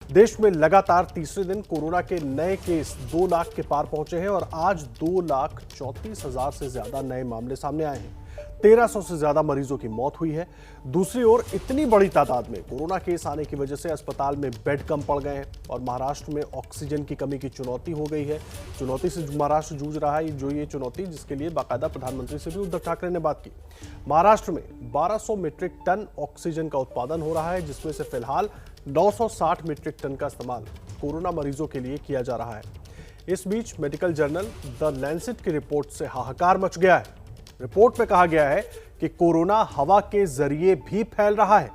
देश में लगातार तीसरे दिन कोरोना के नए केस 2 लाख के पार पहुंचे हैं और आज 2,34,000 से ज्यादा नए मामले सामने आए हैं। 1,300 से ज्यादा मरीजों की मौत हुई है। दूसरी ओर इतनी बड़ी तादाद में कोरोना केस आने की वजह से अस्पताल में बेड कम पड़ गए हैं और महाराष्ट्र में ऑक्सीजन की कमी की चुनौती हो गई है। चुनौती से महाराष्ट्र जूझ रहा है, ये चुनौती जिसके लिए बाकायदा प्रधानमंत्री से भी उद्धव ठाकरे ने बात की। महाराष्ट्र में 1200 मीट्रिक टन ऑक्सीजन का उत्पादन हो रहा है, जिसमें से फिलहाल 960 मीट्रिक टन का इस्तेमाल कोरोना मरीजों के लिए किया जा रहा है। इस बीच मेडिकल जर्नल द लैंसेट की रिपोर्ट से हाहाकार मच गया है। रिपोर्ट में कहा गया है कि कोरोना हवा के जरिए भी फैल रहा है।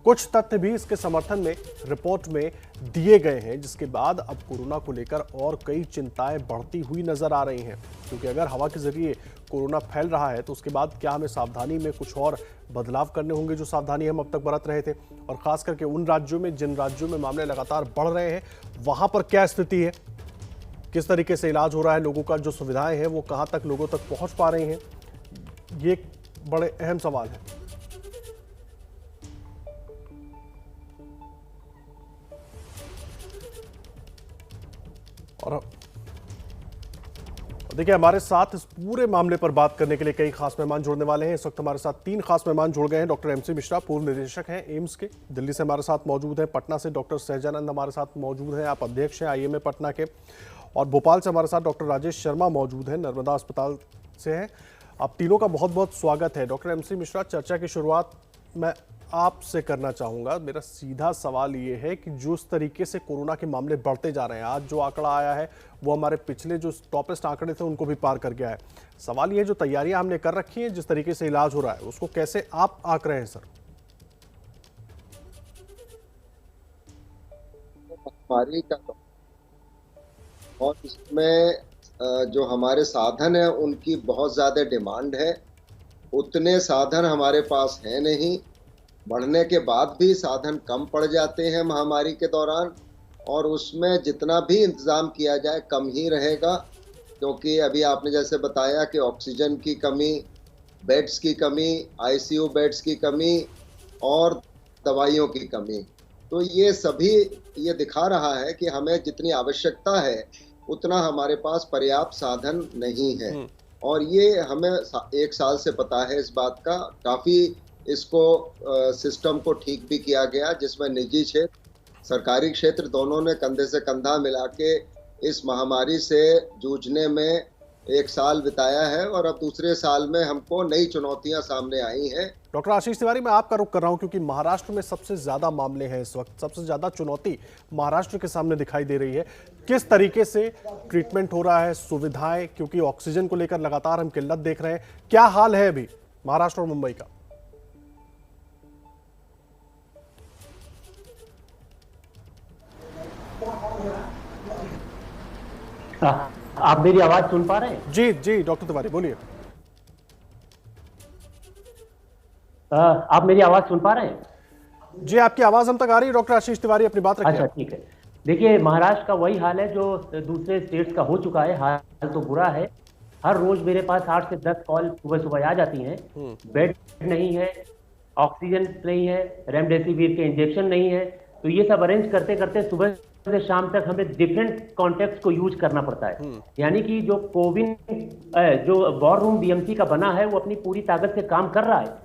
कुछ तथ्य भी इसके समर्थन में रिपोर्ट में दिए गए हैं, जिसके बाद अब कोरोना को लेकर और कई चिंताएं बढ़ती हुई नजर आ रही हैं। क्योंकि अगर हवा के जरिए कोरोना फैल रहा है तो उसके बाद क्या हमें सावधानी में कुछ और बदलाव करने होंगे, जो सावधानी हम अब तक बरत रहे थे। और खास करके उन राज्यों में जिन राज्यों में मामले लगातार बढ़ रहे हैं, वहां पर क्या स्थिति है, किस तरीके से इलाज हो रहा है, लोगों का जो सुविधाएं हैं वो कहां तक लोगों तक पहुंच पा रही हैं, ये बड़े अहम सवाल है। और देखिए, हमारे साथ इस पूरे मामले पर बात करने के लिए कई खास मेहमान जुड़ने वाले हैं। इस वक्त हमारे साथ 3 खास मेहमान जुड़ गए हैं। डॉक्टर एमसी मिश्रा, पूर्व निदेशक हैं एम्स के, दिल्ली से हमारे साथ मौजूद हैं। पटना से डॉक्टर सहजानंद हमारे साथ मौजूद हैं, आप अध्यक्ष हैं आईएमए पटना के। और भोपाल से हमारे साथ डॉक्टर राजेश शर्मा मौजूद हैं, नर्मदा अस्पताल से हैं। आप तीनों का बहुत बहुत स्वागत है। डॉक्टर एमसी मिश्रा, चर्चा की शुरुआत मैं आपसे करना चाहूँगा। मेरा सीधा सवाल ये है कि जिस तरीके से कोरोना के मामले बढ़ते जा रहे हैं, आज जो आंकड़ा आया है वो हमारे पिछले जो टॉपेस्ट आंकड़े थे उनको भी पार कर गया है। सवाल ये, जो तैयारियां हमने कर रखी हैं, जिस तरीके से इलाज हो रहा है, उसको कैसे आप आंक रहे हैं सर? महामारी का और इसमें जो हमारे साधन है उनकी बहुत ज़्यादा डिमांड है। उतने साधन हमारे पास है नहीं, बढ़ने के बाद भी साधन कम पड़ जाते हैं महामारी के दौरान, और उसमें जितना भी इंतज़ाम किया जाए कम ही रहेगा। क्योंकि अभी आपने जैसे बताया कि ऑक्सीजन की कमी, बेड्स की कमी, आईसीयू बेड्स की कमी और दवाइयों की कमी, तो ये सभी ये दिखा रहा है कि हमें जितनी आवश्यकता है उतना हमारे पास पर्याप्त साधन नहीं है। और ये हमें 1 साल से पता है इस बात का। काफ़ी इसको सिस्टम को ठीक भी किया गया, जिसमें निजी क्षेत्र, सरकारी क्षेत्र दोनों ने कंधे से कंधा मिला के इस महामारी से जूझने में 1 साल बिताया है। और अब दूसरे साल में हमको नई चुनौतियां सामने आई हैं। डॉक्टर आशीष तिवारी, मैं आपका रुख कर रहा हूं क्योंकि महाराष्ट्र में सबसे ज्यादा मामले हैं इस वक्त, सबसे ज्यादा चुनौती महाराष्ट्र के सामने दिखाई दे रही है। किस तरीके से ट्रीटमेंट हो रहा है, सुविधाएं, क्योंकि ऑक्सीजन को लेकर लगातार हम किल्लत देख रहे हैं, क्या हाल है अभी महाराष्ट्र और मुंबई का? आप मेरी आवाज सुन पा रहे हैं? जी जी डॉक्टर तिवारी बोलिए। आप मेरी आवाज सुन पा रहे हैं? जी, आपकी आवाज हम तक आ रही है डॉक्टर आशीष तिवारी, अपनी बात रखिए। अच्छा, ठीक है। देखिए, महाराष्ट्र का वही हाल है जो दूसरे स्टेट्स का हो चुका है। हाल तो बुरा है। हर रोज मेरे पास 8 से 10 कॉल सुबह सुबह आ जाती हैं। बेड नहीं है, ऑक्सीजन नहीं है, रेमडेसिविर के इंजेक्शन नहीं है। तो ये सब अरेंज करते करते सुबह से शाम तक हमें डिफरेंट कॉन्टेक्ट को यूज करना पड़ता है। यानी कि जो कोविन जो वॉर रूम बीएमसी का बना है वो अपनी पूरी ताकत से काम कर रहा है।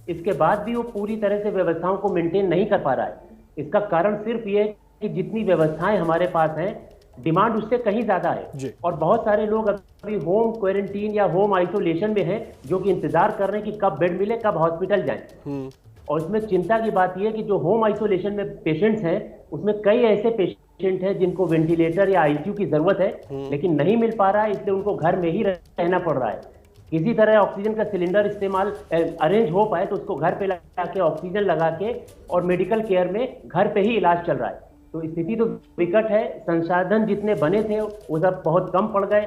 इसके बाद भी वो पूरी तरह से व्यवस्थाओं को मेंटेन नहीं कर पा रहा है। इसका कारण सिर्फ ये है कि जितनी व्यवस्थाएं हमारे पास हैं, डिमांड उससे कहीं ज्यादा है। और बहुत सारे लोग अभी होम क्वारंटीन या होम आइसोलेशन में हैं, जो कि इंतजार कर रहे हैं कि कब बेड मिले, कब हॉस्पिटल जाएं। और इसमें चिंता की बात यह है कि जो होम आइसोलेशन में पेशेंट्स हैं, उसमें कई ऐसे पेशेंट हैं जिनको वेंटिलेटर या आईसीयू की जरूरत है, लेकिन नहीं मिल पा रहा है, इसलिए उनको घर में ही रहना पड़ रहा है। किसी तरह ऑक्सीजन का सिलेंडर इस्तेमाल अरेंज हो पाए तो उसको घर पे लगा के ऑक्सीजन लगा के और मेडिकल केयर में घर पे ही इलाज चल रहा है। तो स्थिति तो विकट है। संसाधन जितने बने थे वो सब बहुत कम पड़ गए।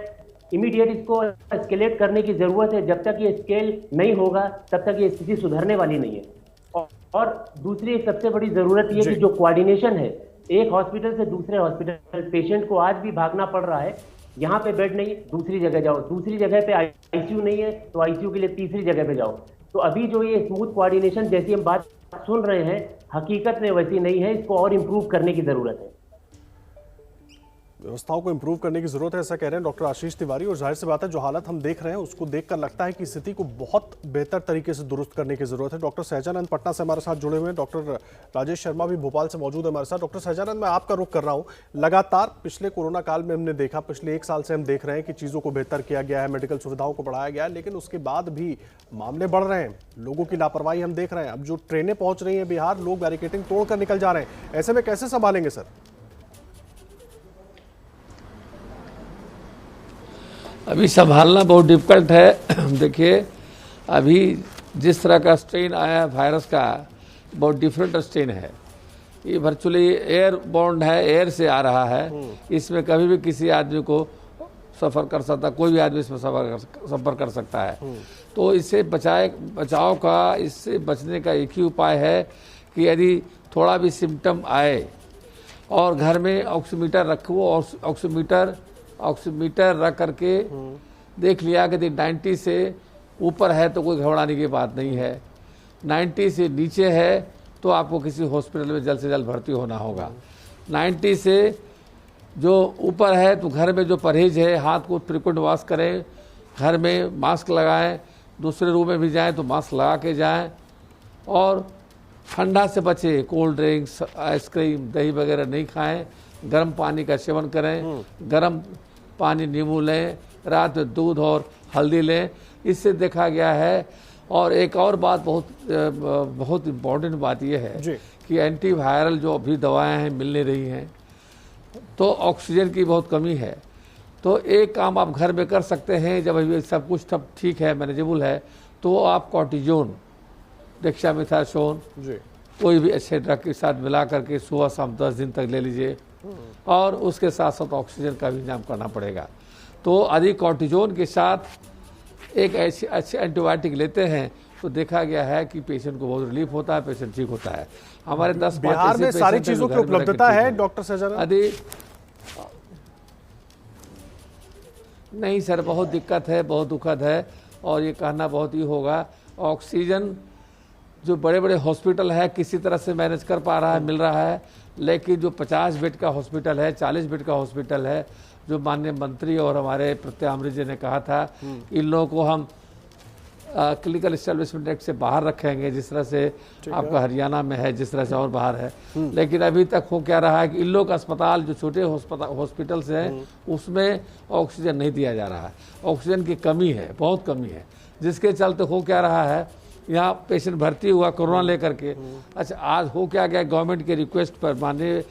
इमीडिएट इसको एस्केलेट करने की जरूरत है। जब तक ये स्केल नहीं होगा तब तक ये स्थिति सुधरने वाली नहीं है। और दूसरी सबसे बड़ी जरूरत ये कि जो कोऑर्डिनेशन है, एक हॉस्पिटल से दूसरे हॉस्पिटल, पेशेंट को आज भी भागना पड़ रहा है। यहाँ पे बेड नहीं, दूसरी जगह जाओ, दूसरी जगह पे आईसीयू नहीं है तो आईसीयू के लिए तीसरी जगह पे जाओ। तो अभी जो ये स्मूथ कोऑर्डिनेशन जैसी हम बात सुन रहे हैं, हकीकत में वैसी नहीं है। इसको और इम्प्रूव करने की जरूरत है। व्यवस्थाओं को इंप्रूव करने की जरूरत है, ऐसा कह रहे हैं डॉक्टर आशीष तिवारी। और जाहिर सी बात है, जो हालत हम देख रहे हैं उसको देखकर लगता है कि स्थिति को बहुत बेहतर तरीके से दुरुस्त करने की जरूरत है। डॉक्टर सहजानंद पटना से हमारे साथ जुड़े हुए हैं, डॉक्टर राजेश शर्मा भी भोपाल से मौजूद है हमारे साथ। डॉक्टर सहजानंद, मैं आपका रुख कर रहा हूँ। लगातार पिछले कोरोना काल में हमने देखा, पिछले 1 साल से हम देख रहे हैं कि चीज़ों को बेहतर किया गया है, मेडिकल सुविधाओं को बढ़ाया गया है, लेकिन उसके बाद भी मामले बढ़ रहे हैं, लोगों की लापरवाही हम देख रहे हैं। अब जो ट्रेनें पहुंच रही हैं बिहार, लोग बैरिकेडिंग तोड़कर निकल जा रहे हैं, ऐसे में कैसे संभालेंगे सर? अभी संभालना बहुत डिफिकल्ट है। देखिए, अभी जिस तरह का स्ट्रेन आया है वायरस का, बहुत डिफरेंट स्ट्रेन है। ये वर्चुअली एयर बॉन्ड है, एयर से आ रहा है। इसमें कभी भी किसी आदमी को सफ़र कर सकता, कोई भी आदमी इसमें सफ़र कर सकता है। तो इससे बचाव का, इससे बचने का एक ही उपाय है कि यदि थोड़ा भी सिम्टम आए और घर में ऑक्सीमीटर रखो, और ऑक्सीमीटर रख करके देख लिया कि 90 से ऊपर है तो कोई घबराने की बात नहीं है, 90 से नीचे है तो आपको किसी हॉस्पिटल में जल्द से जल्द भर्ती होना होगा। 90 से जो ऊपर है तो घर में जो परहेज है, हाथ को फ्रीक्वेंट वॉश करें, घर में मास्क लगाएं, दूसरे रूम में भी जाएं तो मास्क लगा के जाएं, और ठंडा से बचें। कोल्ड ड्रिंक्स, आइसक्रीम, दही वगैरह नहीं खाएं, गर्म पानी का सेवन करें, गर्म पानी, नींबू लें, रात में दूध और हल्दी लें, इससे देखा गया है। और एक और बात, बहुत इम्पोर्टेंट बात यह है कि एंटीवायरल जो अभी दवाएं हैं मिल नहीं रही हैं, तो ऑक्सीजन की बहुत कमी है। तो एक काम आप घर में कर सकते हैं, जब अभी सब कुछ तब ठीक है, मैनेजेबल है, तो आप कॉर्टिजोन, डेक्सामेथासोन, कोई भी अच्छे ड्रग के साथ मिला करके सुबह शाम 10 दिन तक ले लीजिए, और उसके साथ साथ ऑक्सीजन का भी इंतजाम करना पड़ेगा। तो अधिक कॉर्टिजोन के साथ एक ऐसे अच्छे एंटीबायोटिक लेते हैं तो देखा गया है कि पेशेंट को बहुत रिलीफ होता है, पेशेंट ठीक होता है। हमारे 10 बिहार में सारी चीजों की उपलब्धता है डॉक्टर सहजानंद? अधिक नहीं सर, बहुत दिक्कत है, बहुत दुखद है, और ये कहना बहुत ही होगा। ऑक्सीजन जो बड़े बड़े हॉस्पिटल है किसी तरह से मैनेज कर पा रहा है, मिल रहा है, लेकिन जो 50 बेड का हॉस्पिटल है, 40 बेड का हॉस्पिटल है, जो माननीय मंत्री और हमारे प्रत्यामृत जी ने कहा था इन लोगों को हम क्लिनिकल एस्टेब्लिशमेंट एक्ट से बाहर रखेंगे, जिस तरह से आपका हरियाणा में है, जिस तरह से और बाहर है। लेकिन अभी तक हो क्या रहा है कि इन लोग अस्पताल, जो छोटे हॉस्पिटल्स हैं, उसमें ऑक्सीजन नहीं दिया जा रहा है। ऑक्सीजन की कमी है, बहुत कमी है, जिसके चलते हो क्या रहा है, यहाँ पेशेंट भर्ती हुआ कोरोना लेकर के। अच्छा, आज हो क्या गया, गवर्नमेंट के रिक्वेस्ट पर, माननीय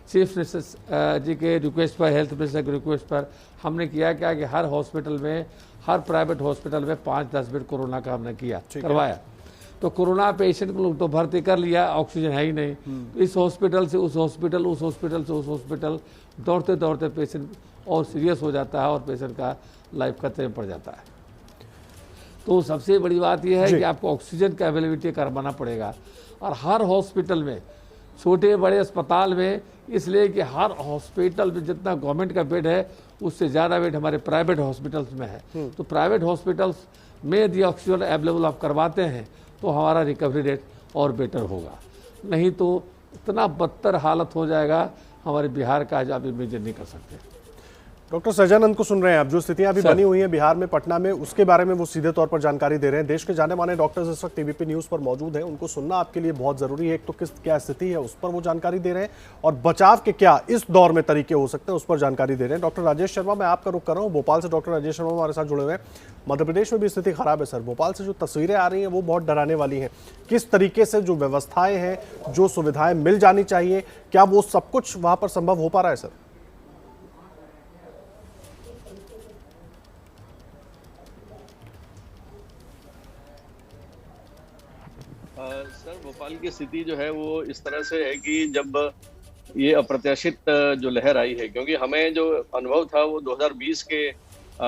चीफ मिनिस्टर जी के रिक्वेस्ट पर, हेल्थ मिनिस्टर के रिक्वेस्ट पर, हमने किया क्या कि हर हॉस्पिटल में, हर प्राइवेट हॉस्पिटल में 5-10 बेड कोरोना का हमने करवाया। तो कोरोना पेशेंट को लोग तो भर्ती कर लिया, ऑक्सीजन है ही नहीं। इस हॉस्पिटल से उस हॉस्पिटल, उस हॉस्पिटल से उस हॉस्पिटल, दौड़ते दौड़ते पेशेंट और सीरियस हो जाता है और पेशेंट का लाइफ खतरे में पड़ जाता है। तो सबसे बड़ी बात यह है कि आपको ऑक्सीजन का अवेलेबिलिटी करवाना पड़ेगा, और हर हॉस्पिटल में, छोटे बड़े अस्पताल में, इसलिए कि हर हॉस्पिटल में जितना गवर्नमेंट का बेड है उससे ज़्यादा बेड हमारे प्राइवेट हॉस्पिटल्स में है। तो प्राइवेट हॉस्पिटल्स में यदि ऑक्सीजन अवेलेबल आप करवाते हैं तो हमारा रिकवरी रेट और बेटर होगा, नहीं तो इतना बदतर हालत हो जाएगा हमारे बिहार का, जो आप इमेजिन नहीं कर सकते। डॉक्टर सहजानंद को सुन रहे हैं आप, जो स्थितियां अभी बनी हुई हैं बिहार में, पटना में, उसके बारे में वो सीधे तौर पर जानकारी दे रहे हैं। देश के जाने माने डॉक्टर्स इस वक्त एबीपी न्यूज पर मौजूद हैं, उनको सुनना आपके लिए बहुत जरूरी है। एक तो क्या स्थिति है उस पर वो जानकारी दे रहे हैं, और बचाव के क्या इस दौर में तरीके हो सकते हैं उस पर जानकारी दे रहे हैं। डॉक्टर राजेश शर्मा, मैं आपका रुख कर रहा हूँ, भोपाल से डॉक्टर राजेश शर्मा हमारे साथ जुड़े हुए हैं। मध्य प्रदेश में भी स्थिति खराब है सर, भोपाल से जो तस्वीरें आ रही हैं वो बहुत डराने वाली हैं। किस तरीके से जो व्यवस्थाएं हैं, जो सुविधाएं मिल जानी चाहिए, क्या वो सब कुछ वहां पर संभव हो पा रहा है सर? सर, भोपाल की स्थिति जो है वो इस तरह से है कि जब ये अप्रत्याशित जो लहर आई है, क्योंकि हमें जो अनुभव था वो 2020 के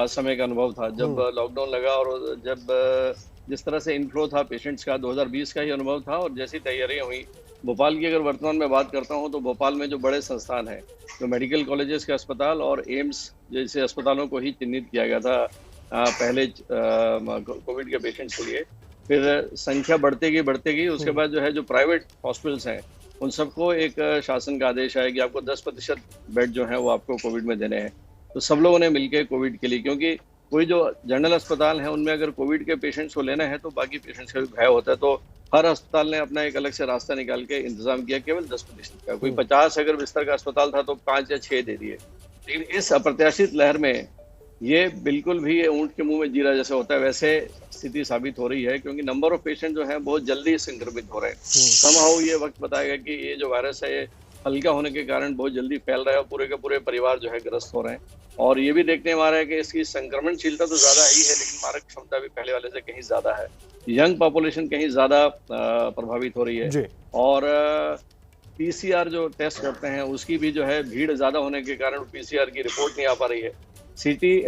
समय का अनुभव था, जब लॉकडाउन लगा, और जब जिस तरह से इनफ्लो था पेशेंट्स का, 2020 का ही अनुभव था। और जैसी तैयारियां हुई भोपाल की, अगर वर्तमान में बात करता हूं तो भोपाल में जो बड़े संस्थान हैं, जो मेडिकल कॉलेजेस के अस्पताल और एम्स जैसे अस्पतालों को ही चिन्हित किया गया था पहले कोविड के पेशेंट्स के लिए। फिर संख्या बढ़ती गई, उसके बाद जो है जो प्राइवेट हॉस्पिटल्स हैं उन सबको एक शासन का आदेश है कि आपको 10% बेड जो है वो आपको कोविड में देने हैं। तो सब लोगों ने मिलकर कोविड के लिए, क्योंकि कोई जो जनरल अस्पताल है उनमें अगर कोविड के पेशेंट्स को लेना है तो बाकी पेशेंट्स का भी भय होता है, तो हर अस्पताल ने अपना एक अलग से रास्ता निकाल के इंतजाम किया केवल 10% का। कोई 50 अगर बिस्तर का अस्पताल था तो 5 या 6 दे दिए। लेकिन इस अप्रत्याशित लहर में ये बिल्कुल भी ये ऊंट के मुंह में जीरा जैसे होता है वैसे स्थिति साबित हो रही है, क्योंकि नंबर ऑफ पेशेंट जो है बहुत जल्दी संक्रमित हो रहे हैं। समहाउ ये वक्त बताएगा कि ये जो वायरस है ये हल्का होने के कारण बहुत जल्दी फैल रहा है और पूरे के पूरे परिवार जो है ग्रस्त हो रहे हैं। और ये भी देखने में आ रहा है कि इसकी संक्रमणशीलता तो ज्यादा ही है, लेकिन मारक क्षमता भी पहले वाले से कहीं ज्यादा है। यंग पॉपुलेशन कहीं ज्यादा प्रभावित हो रही है और पीसीआर जो टेस्ट करते हैं उसकी भी जो है भीड़ ज्यादा होने के कारण पीसीआर की रिपोर्ट नहीं आ पा रही है।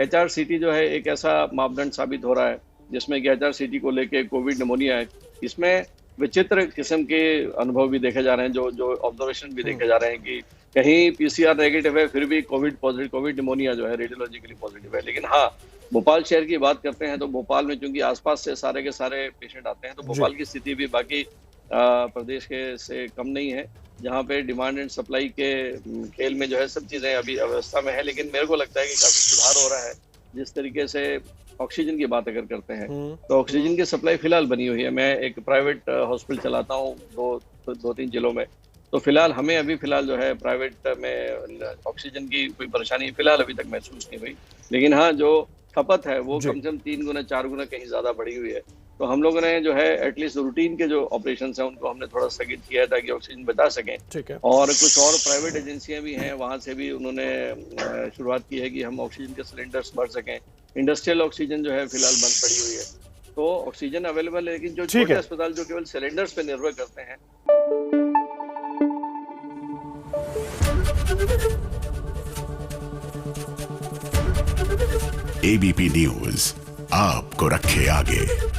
HRCT जो है एक ऐसा मापदंड साबित हो रहा है जिसमें कि HRCT को लेके कोविड निमोनिया है, इसमें विचित्र किस्म के अनुभव भी देखे जा रहे हैं, जो ऑब्जर्वेशन भी देखे जा रहे हैं कि कहीं पीसीआर नेगेटिव है फिर भी कोविड निमोनिया जो है रेडियोलॉजिकली पॉजिटिव है। लेकिन हाँ, भोपाल शहर की बात करते हैं तो भोपाल में चूंकि आसपास से सारे के सारे पेशेंट आते हैं तो भोपाल की स्थिति भी बाकी प्रदेश के से कम नहीं है, जहाँ पे डिमांड एंड सप्लाई के खेल में जो है सब चीजें अभी अवस्था में है। लेकिन मेरे को लगता है कि काफी सुधार हो रहा है। जिस तरीके से ऑक्सीजन की बात अगर करते हैं तो ऑक्सीजन की सप्लाई फिलहाल बनी हुई है। मैं एक प्राइवेट हॉस्पिटल चलाता हूँ दो तीन जिलों में, तो फिलहाल हमें अभी फिलहाल जो है प्राइवेट में ऑक्सीजन की कोई परेशानी फिलहाल अभी तक महसूस नहीं हुई। लेकिन हाँ, जो खपत है वो कम से कम 3 गुना 4 गुना कहीं ज्यादा बढ़ी हुई है। तो हम लोगों ने जो है एटलीस्ट रूटीन के जो ऑपरेशंस हैं उनको हमने थोड़ा स्थगित किया है ताकि ऑक्सीजन बचा सकें। और कुछ और प्राइवेट एजेंसियां भी हैं, वहां से भी उन्होंने शुरुआत की है कि हम ऑक्सीजन के सिलेंडर्स भर सकें। इंडस्ट्रियल ऑक्सीजन जो है फिलहाल बंद पड़ी हुई है, तो ऑक्सीजन अवेलेबल है, लेकिन जो छोटे अस्पताल जो केवल सिलेंडर्स पे निर्भर करते हैं। ABP न्यूज आपको रखे आगे।